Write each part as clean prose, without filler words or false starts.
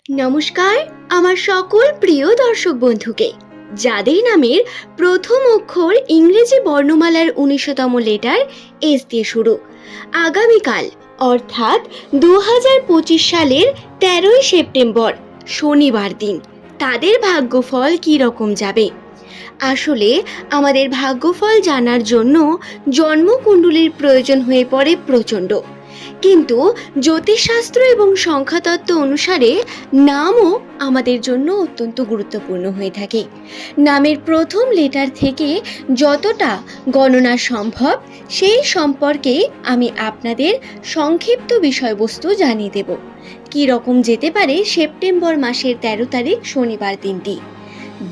নমস্কার আমার সকল প্রিয় দর্শক বন্ধুকে, যাদের নামের প্রথম অক্ষর ইংরেজি বর্ণমালার ১৯তম লেটার এস দিয়ে শুরু, আগামীকাল অর্থাৎ ২০২৫ সালের ১৩ই সেপ্টেম্বর শনিবার দিন তাদের ভাগ্যফল কী রকম যাবে। আসলে আমাদের ভাগ্যফল জানার জন্য জন্মকুণ্ডলীর প্রয়োজন হয়ে পড়ে প্রচণ্ড, কিন্তু জ্যোতিষশাস্ত্র এবং সংখ্যাতত্ত্ব অনুসারে নামও আমাদের জন্য অত্যন্ত গুরুত্বপূর্ণ হয়ে থাকে। নামের প্রথম লেটার থেকে যতটা গণনা সম্ভব সেই সম্পর্কে আমি আপনাদের সংক্ষিপ্ত বিষয়বস্তু জানিয়ে দেব। কী রকম যেতে পারে সেপ্টেম্বর মাসের ১৩ তারিখ শনিবার দিনটি।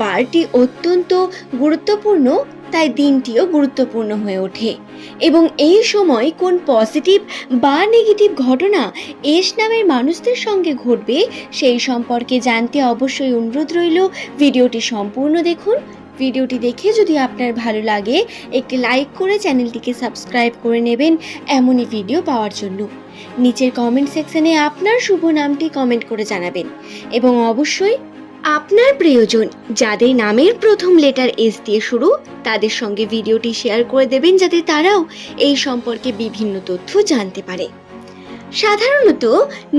বারটি অত্যন্ত গুরুত্বপূর্ণ, তাই দিনটিও গুরুত্বপূর্ণ হয়ে ওঠে এবং এই সময় কোন পজিটিভ বা নেগেটিভ ঘটনা এস নামের মানুষদের সঙ্গে ঘটবে সেই সম্পর্কে জানতে অবশ্যই অনুরোধ রইল ভিডিওটি সম্পূর্ণ দেখুন। ভিডিওটি দেখে যদি আপনার ভালো লাগে একটি লাইক করে চ্যানেলটিকে সাবস্ক্রাইব করে নেবেন এমনই ভিডিও পাওয়ার জন্য। নিচের কমেন্ট সেকশনে আপনার শুভ নামটি কমেন্ট করে জানাবেন এবং অবশ্যই আপনার প্রিয়জন যাদের নামের প্রথম লেটার এস দিয়ে শুরু তাদের সঙ্গে ভিডিওটি শেয়ার করে দেবেন, যাতে তারাও এই সম্পর্কে বিভিন্ন তথ্য জানতে পারে। সাধারণত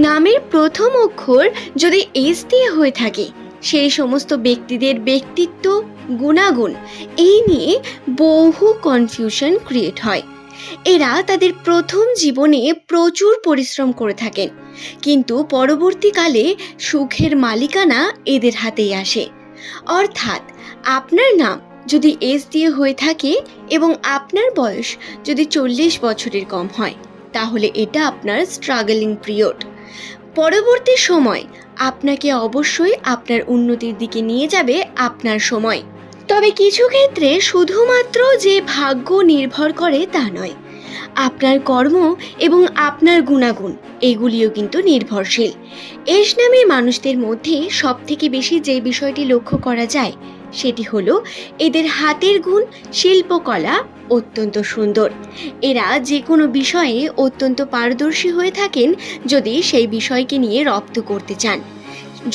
নামের প্রথম অক্ষর যদি এস দিয়ে হয়ে থাকে সেই সমস্ত ব্যক্তিদের ব্যক্তিত্ব, গুণাগুণ এই নিয়ে বহু কনফিউশন ক্রিয়েট হয়। এরা তাদের প্রথম জীবনে প্রচুর পরিশ্রম করে থাকেন, কিন্তু পরবর্তীকালে সুখের মালিকানা এদের হাতেই আসে। অর্থাৎ আপনার নাম যদি এস দিয়ে হয়ে থাকে এবং আপনার বয়স যদি ৪০ বছরের কম হয়, তাহলে এটা আপনার স্ট্রাগলিং পিরিয়ড। পরবর্তী সময় আপনাকে অবশ্যই আপনার উন্নতির দিকে নিয়ে যাবে আপনার সময়। তবে কিছু ক্ষেত্রে শুধুমাত্র যে ভাগ্য নির্ভর করে তা নয়, আপনার কর্ম এবং আপনার গুণাগুণ এগুলিও কিন্তু নির্ভরশীল। এস নামের মানুষদের মধ্যে সবথেকে বেশি যে বিষয়টি লক্ষ্য করা যায় সেটি হলো এদের হাতের গুণ, শিল্পকলা অত্যন্ত সুন্দর। এরা যে কোনো বিষয়ে অত্যন্ত পারদর্শী হয়ে থাকেন যদি সেই বিষয়কে নিয়ে রপ্ত করতে চান।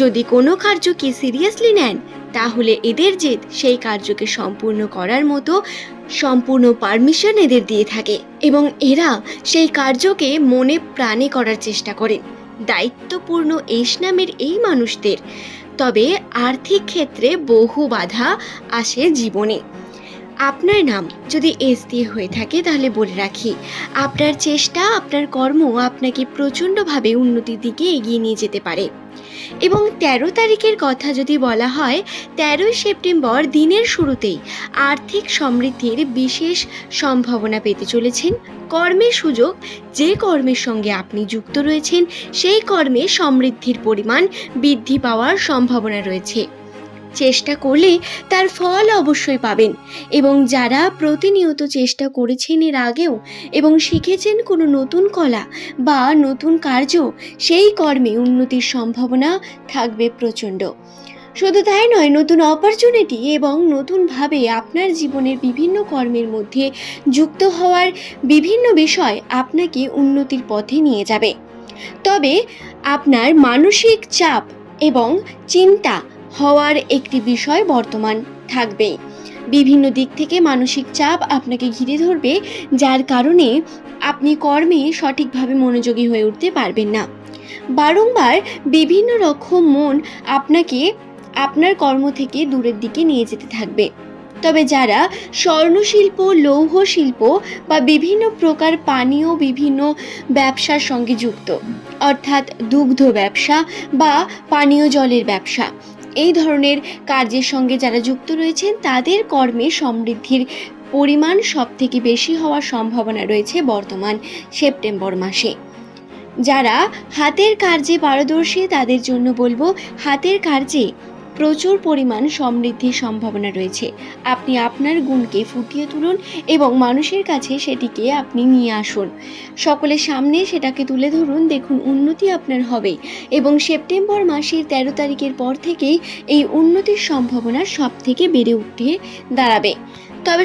যদি কোনো কার্যকে সিরিয়াসলি নেন তাহলে এদের জেদ সেই কার্যকে সম্পূর্ণ করার মতো সম্পূর্ণ পারমিশন এদের দিয়ে থাকে এবং এরা সেই কার্যকে মনে প্রাণে করার চেষ্টা করেন। দায়িত্বপূর্ণ এস নামের এই মানুষদের তবে আর্থিক ক্ষেত্রে বহু বাধা আসে জীবনে। আপনার নাম যদি এস দিয়ে হয়ে থাকে তাহলে বলে রাখি, আপনার চেষ্টা, আপনার কর্ম আপনাকে প্রচণ্ডভাবে উন্নতির দিকে এগিয়ে নিয়ে যেতে পারে। এবং ১৩ তারিখের কথা যদি বলা হয়, ১৩ই সেপ্টেম্বর দিনের শুরুতেই আর্থিক সমৃদ্ধির বিশেষ সম্ভাবনা পেতে চলেছেন। কর্মের সুযোগ, যে কর্মের সঙ্গে আপনি যুক্ত রয়েছেন সেই কর্মে সমৃদ্ধির পরিমাণ বৃদ্ধি পাওয়ার সম্ভাবনা রয়েছে। চেষ্টা করলে তার ফল অবশ্যই পাবেন এবং যারা প্রতিনিয়ত চেষ্টা করেছেন এর আগেও এবং শিখেছেন কোনো নতুন কলা বা নতুন কার্য, সেই কর্মে উন্নতির সম্ভাবনা থাকবে প্রচণ্ড। শুধু তাই নয়, নতুন অপরচুনিটি এবং নতুনভাবে আপনার জীবনের বিভিন্ন কর্মের মধ্যে যুক্ত হওয়ার বিভিন্ন বিষয় আপনাকে উন্নতির পথে নিয়ে যাবে। তবে আপনার মানসিক চাপ এবং চিন্তা হওয়ার একটি বিষয় বর্তমান থাকবেই। বিভিন্ন দিক থেকে মানসিক চাপ আপনাকে ঘিরে ধরবে, যার কারণে আপনি কর্মে সঠিকভাবে মনোযোগী হয়ে উঠতে পারবেন না। বারংবার বিভিন্ন রকম মন আপনাকে আপনার কর্ম থেকে দূরের দিকে নিয়ে যেতে থাকবে। তবে যারা স্বর্ণশিল্প, লৌহ শিল্প বা বিভিন্ন প্রকার পানীয় বিভিন্ন ব্যবসার সঙ্গে যুক্ত, অর্থাৎ দুগ্ধ ব্যবসা বা পানীয় জলের ব্যবসা, এই ধরনের কার্যের সঙ্গে যারা যুক্ত রয়েছেন তাদের কর্মে সমৃদ্ধির পরিমাণ সবথেকে বেশি হওয়ার সম্ভাবনা রয়েছে বর্তমান সেপ্টেম্বর মাসে। যারা হাতের কার্যে পারদর্শী তাদের জন্য বলবো, হাতের কার্যে প্রচুর পরিমাণ সমৃদ্ধির সম্ভাবনা রয়েছে। আপনি আপনার গুণকে ফুটিয়ে তুলুন এবং মানুষের কাছে সেটিকে আপনি নিয়ে আসুন, সকলের সামনে সেটাকে তুলে ধরুন। দেখুন উন্নতি আপনার হবে এবং সেপ্টেম্বর মাসের ১৩ তারিখের পর থেকেই এই উন্নতির সম্ভাবনা সব থেকে বেড়ে উঠে দাঁড়াবে। তবে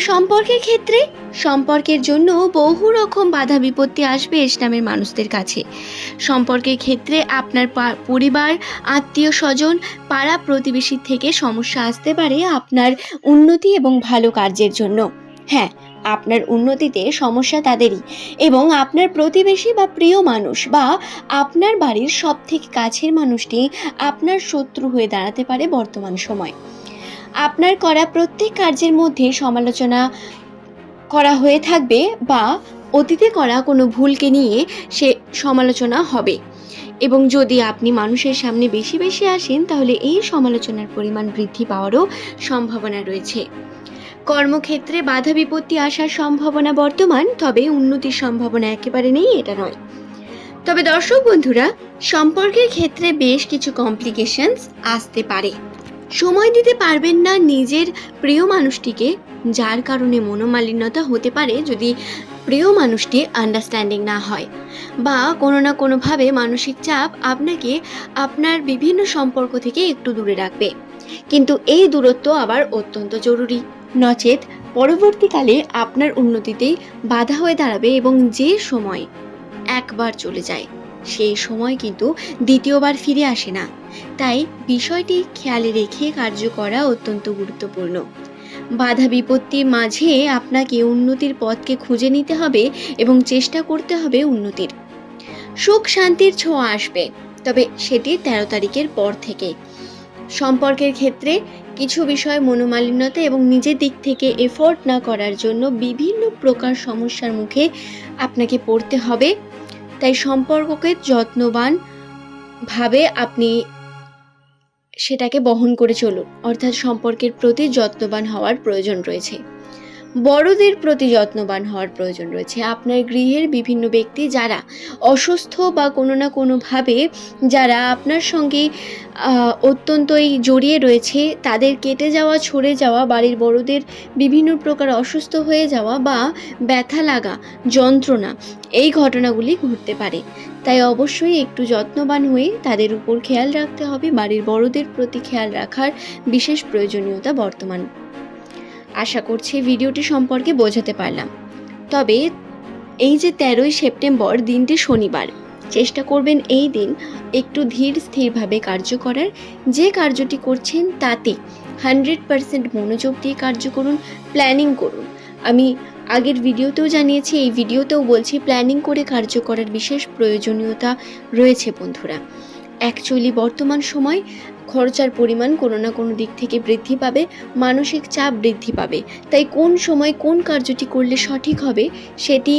সম্পর্কের জন্য বহু রকম বাধা বিপত্তি আসবে এস নামের মানুষদের কাছে। সম্পর্কের ক্ষেত্রে আপনার পরিবার, আত্মীয় স্বজন, পাড়া প্রতিবেশীর থেকে সমস্যা আসতে পারে আপনার উন্নতি এবং ভালো কার্যের জন্য। হ্যাঁ, আপনার উন্নতিতে সমস্যা তাদেরই, এবং আপনার প্রতিবেশী বা প্রিয় মানুষ বা আপনার বাড়ির সব থেকে কাছের মানুষটি আপনার শত্রু হয়ে দাঁড়াতে পারে বর্তমান সময়। আপনার করা প্রত্যেক কার্যের মধ্যে সমালোচনা করা হয়ে থাকবে বা অতীতে করা কোনো ভুলকে নিয়ে সে সমালোচনা হবে, এবং যদি আপনি মানুষের সামনে বেশি বেশি আসেন তাহলে এই সমালোচনার পরিমাণ বৃদ্ধি পাওয়ারও সম্ভাবনা রয়েছে। কর্মক্ষেত্রে বাধা বিপত্তি আসার সম্ভাবনা বর্তমান, তবে উন্নতির সম্ভাবনা একেবারে নেই এটা নয়। তবে দর্শক বন্ধুরা, সম্পর্কের ক্ষেত্রে বেশ কিছু কমপ্লিকেশনস আসতে পারে। সময় দিতে পারবেন না নিজের প্রিয় মানুষটিকে, যার কারণে মনোমালিন্যতা হতে পারে যদি প্রিয় মানুষটি আন্ডারস্ট্যান্ডিং না হয়, বা কোনো না কোনোভাবে মানসিক চাপ আপনাকে আপনার বিভিন্ন সম্পর্ক থেকে একটু দূরে রাখবে। কিন্তু এই দূরত্ব আবার অত্যন্ত জরুরি, নচেত পরবর্তীকালে আপনার উন্নতিতেই বাধা হয়ে দাঁড়াবে, এবং যে সময় একবার চলে যায় সেই সময় কিন্তু দ্বিতীয়বার ফিরে আসে না। তাই বিষয়টি খেয়ালে রেখে কার্য করা অত্যন্ত গুরুত্বপূর্ণ। বাধা বিপত্তির মাঝে আপনাকে উন্নতির পথকে খুঁজে নিতে হবে এবং চেষ্টা করতে হবে উন্নতির। সুখ শান্তির ছোঁয়া আসবে, তবে সেটি 13 তারিখের পর থেকে। সম্পর্কের ক্ষেত্রে কিছু বিষয় মনোমালিন্যতা এবং নিজের দিক থেকে এফোর্ট না করার জন্য বিভিন্ন প্রকার সমস্যার মুখে আপনাকে পড়তে হবে। তাই সম্পর্ককে যত্নবান ভাবে আপনি সেটাকে বহন করে চলুন, অর্থাৎ সম্পর্কের প্রতি যত্নবান হওয়ার প্রয়োজন রয়েছে। বড়দের প্রতি যত্নবান হওয়ার প্রয়োজন রয়েছে। আপনার গৃহের বিভিন্ন ব্যক্তি যারা অসুস্থ বা কোনো না কোনোভাবে যারা আপনার সঙ্গে অত্যন্তই জড়িয়ে রয়েছে, তাদের কেটে যাওয়া, ছড়ে যাওয়া, বাড়ির বড়দের বিভিন্ন প্রকার অসুস্থ হয়ে যাওয়া বা ব্যথা লাগা, যন্ত্রণা, এই ঘটনাগুলি ঘটতে পারে। তাই অবশ্যই একটু যত্নবান হয়ে তাদের উপর খেয়াল রাখতে হবে। বাড়ির বড়দের প্রতি খেয়াল রাখার বিশেষ প্রয়োজনীয়তা বর্তমান। আশা করছি ভিডিওটি সম্পর্কে বোঝাতে পারলাম। তবে এই যে 13ই সেপ্টেম্বর দিনটি শনিবার, চেষ্টা করবেন এই দিন একটু ধীর স্থিরভাবে কার্য করার। যে কার্যটি করছেন তাতে 100% মনোযোগ দিয়ে কার্য করুন, প্ল্যানিং করুন। আমি আগের ভিডিওতেও জানিয়েছি, এই ভিডিওতেও বলছি, প্ল্যানিং করে কার্য করার বিশেষ প্রয়োজনীয়তা রয়েছে বন্ধুরা। অ্যাকচুয়ালি বর্তমান সময় খরচার পরিমাণ কোনো না কোনো দিক থেকে বৃদ্ধি পাবে, মানসিক চাপ বৃদ্ধি পাবে। তাই কোন সময় কোন কার্যটি করলে সঠিক হবে সেটি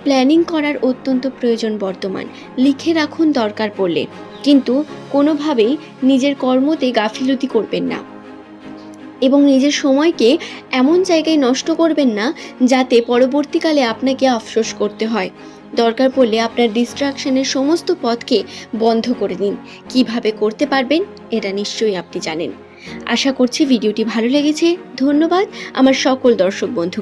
প্ল্যানিং করার অত্যন্ত প্রয়োজন বর্তমান। লিখে রাখুন দরকার পড়লে, কিন্তু কোনোভাবেই নিজের কর্মতে গাফিলতি করবেন না এবং নিজের সময়কে এমন জায়গায় নষ্ট করবেন না যাতে পরবর্তীকালে আপনাকে আফসোস করতে হয়। দরকার পড়লে আপনার ডিস্ট্রাকশনের সমস্ত পথকে বন্ধ করে দিন। কিভাবে করতে পারবেন এটা নিশ্চয়ই আপনি জানেন। আশা করছি ভিডিওটি ভালো লেগেছে। ধন্যবাদ আমার সকল দর্শক বন্ধুকে।